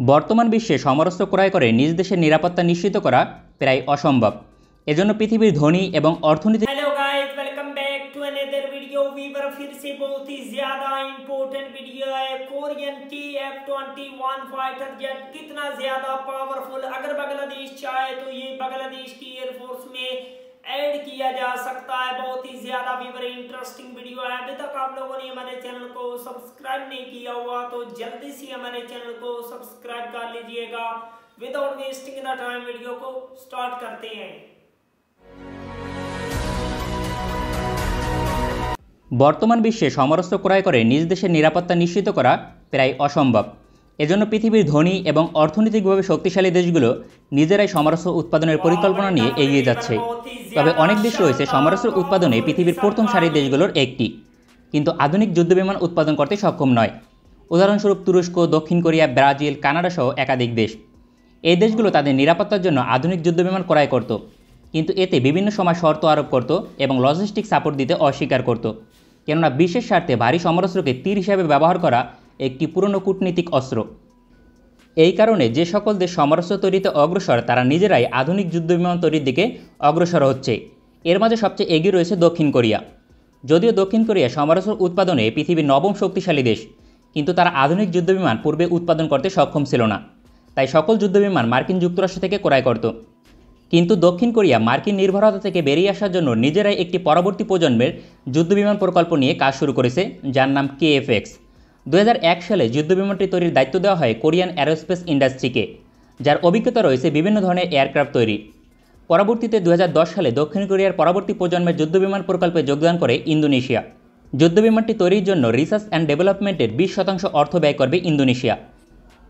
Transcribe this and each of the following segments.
বর্তমান বিশ্বে সমরাস্ত্র ক্রয় করে নিজ দেশের নিরাপত্তা নিশ্চিত করা প্রায় অসম্ভব। এজন্য পৃথিবীর ধনী এবং অর্থনীতি hello guys, welcome back to another video. Viewer फिर से बहुत ही ज्यादा इंपॉर्टेंट वीडियो है। कोरियन KF-21 फाइटर जेट कितना ज्यादा पावरफुल, अगर बांग्लादेश चाहे तो ये बांग्लादेश की एयरफोर्स में ऐड किया जा सकता है। बहुत ही ज्यादा वीवर इंटरेस्टिंग वीडियो है। अभी तक आप लोगों ने हमारे चैनल को सब्सक्राइब नहीं किया हुआ तो जल्दी से हमारे चैनल को सब्सक्राइब कर लीजिएगा। Without wasting the time video को स्टार्ट करते हैं। বর্তমান বিশ্বে সমরাস্ত্র ক্রয় করে নিজ দেশের নিরাপত্তা নিশ্চিত করা প্রায় অসম্ভব। এজন্য পৃথিবীর ধনী এবং অর্থনৈতিকভাবে শক্তিশালী দেশগুলো নিজেরাই সমরাস্ত্র উৎপাদনের পরিকল্পনা নিয়ে এগিয়ে যাচ্ছে। তবে অনেক দেশ রয়েছে সমরাস্ত্র উৎপাদনে পৃথিবীর প্রথম সারির দেশগুলোর একটি, কিন্তু আধুনিক যুদ্ধবিমান উৎপাদন করতে সক্ষম নয়। উদাহরণস্বরূপ তুরস্ক, দক্ষিণ কোরিয়া, ব্রাজিল, কানাডা সহ একাধিক দেশ। এই দেশগুলো তাদের নিরাপত্তার জন্য আধুনিক যুদ্ধবিমান ক্রয় করত, কিন্তু এতে বিভিন্ন সময় শর্ত আরোপ করত এবং লজিস্টিক সাপোর্ট দিতে অস্বীকার করত। কেননা বিশ্বের স্বার্থে ভারী সমরাস্ত্রকে তীর হিসাবে ব্যবহার করা একটি পুরনো কূটনীতিক অস্ত্র। এই কারণে যে সকল দেশ সমরাস্ত্র তৈরিতে অগ্রসর তারা নিজেরাই আধুনিক যুদ্ধবিমান তৈরির দিকে অগ্রসর হচ্ছে। এর মাঝে সবচেয়ে এগিয়ে রয়েছে দক্ষিণ কোরিয়া। যদিও দক্ষিণ কোরিয়া সমরাস্ত্র উৎপাদনে পৃথিবীর নবম শক্তিশালী দেশ, কিন্তু তারা আধুনিক যুদ্ধবিমান পূর্বে উৎপাদন করতে সক্ষম ছিল না। তাই সকল যুদ্ধবিমান মার্কিন যুক্তরাষ্ট্র থেকে ক্রয় করত। কিন্তু দক্ষিণ কোরিয়া মার্কিন নির্ভরতা থেকে বেরিয়ে আসার জন্য নিজেরাই একটি পরবর্তী প্রজন্মের যুদ্ধবিমান প্রকল্প নিয়ে কাজ শুরু করেছে, যার নাম KF-X। 2001 সালে যুদ্ধবিমানটি তৈরির দায়িত্ব দেওয়া হয় কোরিয়ান অ্যারোস্পেস ইন্ডাস্ট্রিকে, যার অভিজ্ঞতা রয়েছে বিভিন্ন ধরনের এয়ারক্রাফট তৈরি। পরবর্তীতে 2010 সালে দক্ষিণ কোরিয়ার পরবর্তী প্রজন্মের যুদ্ধবিমান প্রকল্পে যোগদান করে ইন্দোনেশিয়া। যুদ্ধবিমানটি তৈরির জন্য রিসার্চ অ্যান্ড ডেভেলপমেন্টের 20% অর্থ ব্যয় করবে ইন্দোনেশিয়া।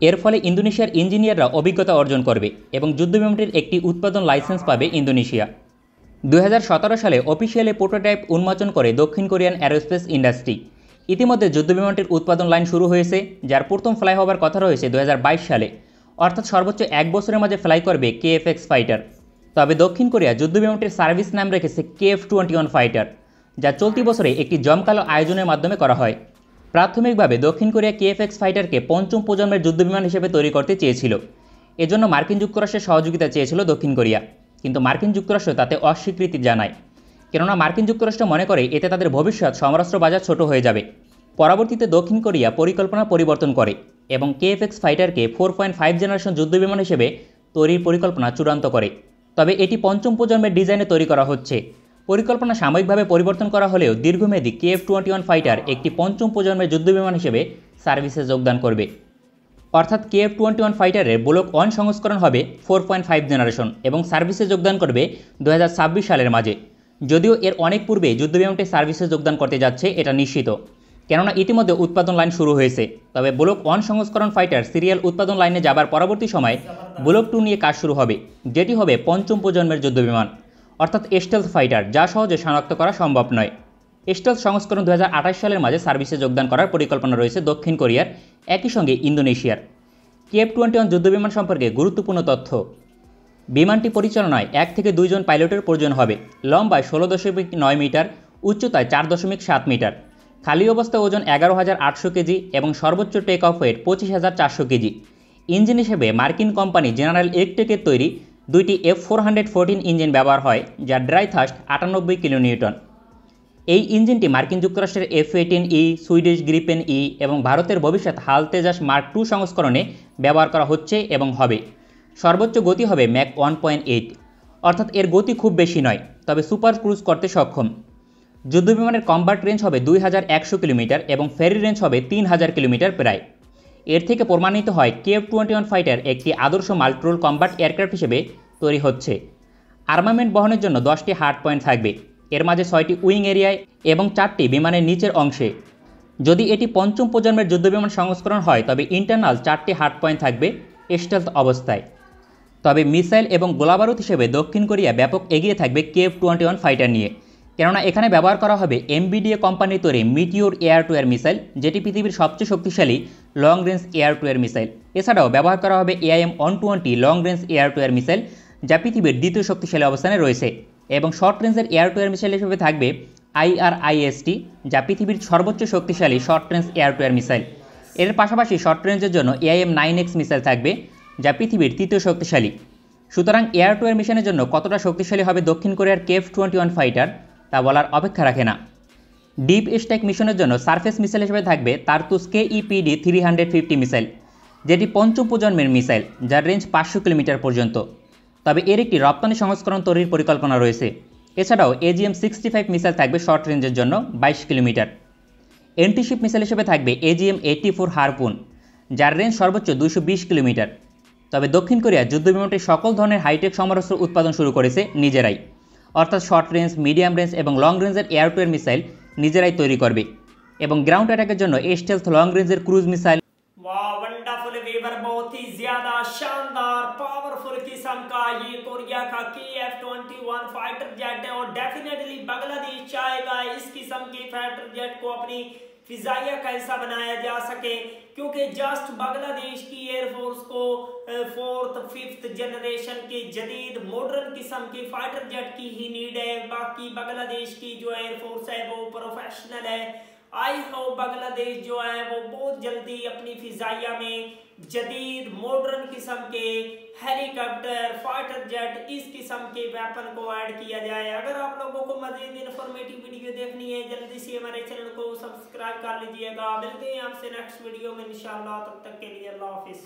এর ফলে ইন্দোনেশিয়ার ইঞ্জিনিয়াররা অভিজ্ঞতা অর্জন করবে এবং যুদ্ধবিমানটির একটি উৎপাদন লাইসেন্স পাবে ইন্দোনেশিয়া। 2017 সালে অফিসিয়ালি প্রোটোটাইপ উন্মোচন করে দক্ষিণ কোরিয়ান অ্যারোস্পেস ইন্ডাস্ট্রি। ইতিমধ্যে যুদ্ধবিমানটির উৎপাদন লাইন শুরু হয়েছে, যার প্রথম ফ্লাই হবার কথা রয়েছে 2022 সালে, অর্থাৎ সর্বোচ্চ 1 বছরের মাঝে ফ্লাই করবে KF-X ফাইটার। তবে দক্ষিণ কোরিয়া যুদ্ধবিমানটির সার্ভিস নাম রেখেছে KF-21 ফাইটার, যা চলতি বছরে একটি জমকালো আয়োজনের মাধ্যমে করা হয়। প্রাথমিকভাবে দক্ষিণ কোরিয়া KF-X ফাইটারকে পঞ্চম প্রজন্মের যুদ্ধবিমান হিসেবে তৈরি করতে চেয়েছিল। এজন্য মার্কিন যুক্তরাষ্ট্রের সহযোগিতা চেয়েছিল দক্ষিণ কোরিয়া, কিন্তু মার্কিন যুক্তরাষ্ট্র তাতে অস্বীকৃতি জানায়। কেননা মার্কিন যুক্তরাষ্ট্র মনে করে এতে তাদের ভবিষ্যৎ সমরাস্ত্র বাজার ছোট হয়ে যাবে। পরবর্তীতে দক্ষিণ কোরিয়া পরিকল্পনা পরিবর্তন করে এবং KF-X ফাইটারকে 4.5 জেনারেশন যুদ্ধবিমান হিসেবে তৈরির পরিকল্পনা চূড়ান্ত করে। তবে এটি পঞ্চম প্রজন্মের ডিজাইনে তৈরি করা হচ্ছে। পরিকল্পনা সাময়িকভাবে পরিবর্তন করা হলেও দীর্ঘমেয়াদী KF-21 ফাইটার একটি পঞ্চম প্রজন্মের যুদ্ধবিমান হিসেবে সার্ভিসে যোগদান করবে। অর্থাৎ KF-21 ফাইটারের ব্লক 1 সংস্করণ হবে 4.5 জেনারেশন এবং সার্ভিসে যোগদান করবে 2026 সালের মাঝে। যদিও এর অনেক পূর্বে যুদ্ধবিমানটি সার্ভিসে যোগদান করতে যাচ্ছে এটা নিশ্চিত, কেননা ইতিমধ্যে উৎপাদন লাইন শুরু হয়েছে। তবে ব্লক 1 সংস্করণ ফাইটার সিরিয়াল উৎপাদন লাইনে যাবার পরবর্তী সময় ব্লক 2 নিয়ে কাজ শুরু হবে, যেটি হবে পঞ্চম প্রজন্মের যুদ্ধবিমান, অর্থাৎ স্টেলথ ফাইটার, যা সহজে শনাক্ত করা সম্ভব নয়। স্টেলথ সংস্করণ 2028 সালের মাঝে সার্ভিসে যোগদান করার পরিকল্পনা রয়েছে দক্ষিণ কোরিয়ার, একই সঙ্গে ইন্দোনেশিয়ার। KF-21 যুদ্ধবিমান সম্পর্কে গুরুত্বপূর্ণ তথ্য: বিমানটি পরিচালনায় 1 থেকে 2 জন পাইলটের প্রয়োজন হবে। লম্বায় 16.9 মিটার, উচ্চতায় 4.7 মিটার, খালি অবস্থায় ওজন 11,800 কেজি এবং সর্বোচ্চ take off weight 25,400 KG. Engine হিসেবে মার্কিন কোম্পানি জেনারেল ইলেকট্রিকের তৈরি 2টি F414 ইঞ্জিন ব্যবহার হয়, যার ড্রাই থার্স্ট 98 কিলোনিউটন। এই ইঞ্জিনটি মার্কিন যুক্তরাষ্ট্রের F-18E, সুইডিশ গ্রিপেন E এবং ভারতের ভবিষ্যৎ হাল তেজাস মার্ক 2 সংস্করণে ব্যবহার করা হচ্ছে এবং হবে। সর্বোচ্চ গতি হবে ম্যাক 1.8, অর্থাৎ এর গতি খুব বেশি নয়, তবে সুপার ক্রুজ করতে সক্ষম। যুদ্ধবিমানের কম্বাট রেঞ্জ হবে 2100 কিলোমিটার এবং ফেরি রেঞ্জ হবে 3000 কিলোমিটার প্রায়। এর থেকে প্রমাণিত হয় KF-21 ফাইটার একটি আদর্শ মাল্টিরোল কম্বাট এয়ারক্রাফট হিসেবে তৈরি হচ্ছে। আর্মামেন্ট বহনের জন্য 10টি হার্ড পয়েন্ট থাকবে, এর মাঝে 6টি উইং এরিয়ায় এবং 4টি বিমানের নিচের অংশে। যদি এটি পঞ্চম প্রজন্মের যুদ্ধবিমান সংস্করণ হয় তবে ইন্টারনাল 4টি হার্ড পয়েন্ট থাকবে স্টেলথ অবস্থায়। তবে মিসাইল এবং গোলাবারুদ হিসেবে দক্ষিণ কোরিয়া ব্যাপক এগিয়ে থাকবে KF-21 ফাইটার নিয়ে, কেননা এখানে ব্যবহার করা হবে MBDA কোম্পানির তৈরি meteor air two air missile, যেটি পৃথিবীর সবচেয়ে শক্তিশালী long range air two air missile. এছাড়াও ব্যবহার করা হবে AIM-120 long range air two air missile, যা পৃথিবীর দ্বিতীয় শক্তিশালী অবস্থানে রয়েছে। এবং শর্ট রেঞ্জের এয়ার টু এয়ার মিসাইল হিসেবে থাকবে IRIST, যা পৃথিবীর সর্বোচ্চ শক্তিশালী short range air two air missile. এর পাশাপাশি শর্ট রেঞ্জের জন্য AIM-9X মিসাইল থাকবে, যা পৃথিবীর তৃতীয় শক্তিশালী। সুতরাং এয়ার টু এয়ার মিশনের জন্য কতটা শক্তিশালী হবে দক্ষিণ কোরিয়ার KF-21 ফাইটার তা বলার অপেক্ষা রাখে না। ডিপ স্ট্রাইক মিশনের জন্য সারফেস মিসাইল হিসেবে থাকবে তারতুস KEPD-350 মিসাইল, যেটি পঞ্চম প্রজন্মের মিসাইল, যার রেঞ্জ 500 কিলোমিটার পর্যন্ত। তবে এর একটি রপ্তানি সংস্করণ তৈরির পরিকল্পনা রয়েছে। এছাড়াও AGM-65 মিসাইল থাকবে শর্ট রেঞ্জের জন্য 22 কিলোমিটার। এন্টিশিপ মিসাইল হিসেবে থাকবে AGM-84 হারপুন, যার রেঞ্জ সর্বোচ্চ 220 কিলোমিটার। তবে দক্ষিণ কোরিয়া যুদ্ধবিমানটি সকল ধরনের হাইটেক সমরাস্ত্র উৎপাদন শুরু করেছে নিজেরাই, অর্থাৎ শর্ট রেঞ্জ, মিডিয়াম রেঞ্জ এবং লং রেঞ্জের এয়ার টু এয়ার মিসাইল নিজেরাই তৈরি করবে এবং গ্রাউন্ড অ্যাটাকের জন্য স্টেলথ লং রেঞ্জের ক্রুজ মিসাইল। वाह वंडरफुल वीवर, बहुत ही ज्यादा शानदार पावरफुल किस्म का ये कोरिया का KF-21 फाइटर जेट है और डेफिनेटली बांग्लादेश चाहेगा इस किस्म के फाइटर जेट को अपनी फिजाइया का हिस्सा बनाया जा सके, क्योंकि जस्ट बांग्लादेश की एयरफोर्स को 4th 5th जनरेशन के जदीद मॉडर्न किस्म के फाइटर जेट की ही नीड है। बाकी बांग्लादेश की जो एयरफोर्स है वो प्रोफेशनल है। आई होप बांग्लादेश जो है वो बहुत जल्दी अपनी फिजाइया में जदीद मॉडर्न किस्म के हेलीकॉप्टर, फाइटर जेट, इस किस्म के वेपन को ऐड किया जाए। अगर आप लोगों को मजीद इन्फॉर्मेटिव वीडियो देखनी है जल्दी से हमारे चैनल को सब्सक्राइब कर लीजिएगा। मिलते हैं आपसे नेक्स्ट वीडियो में इंशाल्लाह, तब तक के लिए अल्लाह हाफिज।